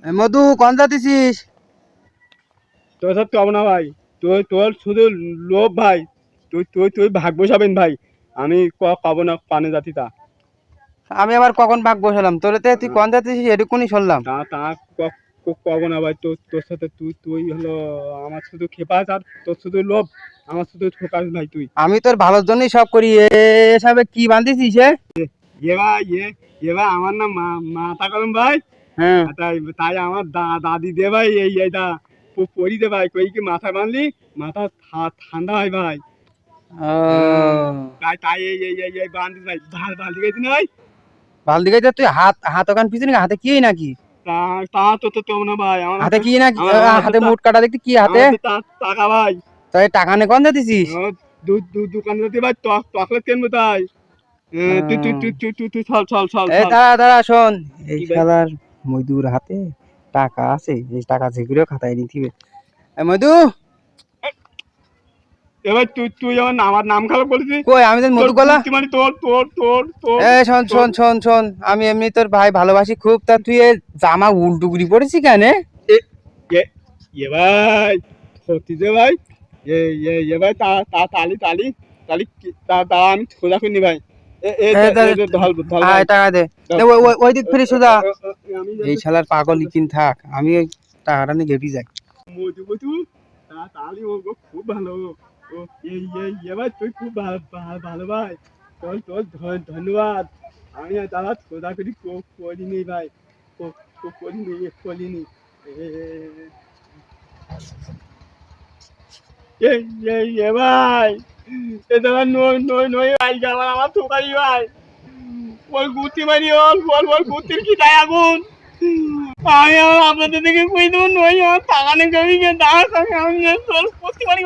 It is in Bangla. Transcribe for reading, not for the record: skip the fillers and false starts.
মধু কোন যাচ্ছিস? তোর সাথে কব না ভাই, তোর শুধু লোভ ভাই। তুই ভাগ বসাবেন ভাই। আমি কব না পানে জাতি তা। আমি আবার কখন ভাগ বসালাম তোরে? তুই কোন যাচ্ছিস এটুকুনি শুনলাম। তা তা কব না ভাই। তোর সাথে তুই হলো আমার শুধু খেপাস, আর তোর শুধু লোভ, আমার শুধু ঠোকাস ভাই তুই। আমি তোর ভালোর জন্যই সব করি, এসবে কি বান্ধিছিস? এ ভাই ভাই আমার নাম মাথা কলম ভাই। হ্যাঁ। তাই তাই আমার দাদি দে ভাই এইটা পরি দে ভাই। কই কি মাথা বানলি মাথা ঠান্ডা হয় ভাই। তাই তাই এই বান্ধিস ভাই। বালতি গেছি না ভাই। বালদি গাইতে তুই হাত হাত ওখান পিছনে হাতে কি নাকি? তা তা তো না ভাই। আমার হাতে কি নাকি? হাতে মুট কাটা দেখতে কি হাতে? টাকা ভাই। তাই টাকা নে কোন যাচ্ছিস? দোকানে যেতে ভাই চকলেট কিনবো তাই। তুই চল। এই দাঁড়া দাঁড়া শোন, এই কি ভাই? শালার মধুর হাতে টাকা আছে, এই টাকা যেগুলো খাতায় নিতিবে। মধু এবার তুই আমার নাম খারাপ করেছিস। কই? আমি তো মধু গলা। মানে তোর এ শোন শোন শোন শোন, আমি এমনি তোর ভাই ভালোবাসি খুব, তা তুই এ জামা উল্টুগুড়ি পড়েছি কেন? ভাই সত্যি যে ভাই। ভাই তালি আমি সোজা করিনি ভাই। টাকা দে। ওই দিক ফিরে সোজা। এই শালার পাগল কিন থাক, আমি ওই টাকাটা নিয়ে গেটি যাই। মধু তালি ও খুব ভালো। ও ভাই তুই খুব ভালো ভাই। তোর ধন্যবাদ। আমি দাদা সোজা করি করিনি ভাই। করিনি। ভাই এ দাদা নই ভাই গেলাম আমার ঠোকাই ভাই। ওর গুতি মারি ওর গুতির কি তাই আগুন। আমি আমার আপনাদের দিকে কই দেবো নই আমার টাকা নেই কবি দাঁড়া আমি তোর গুতি মারি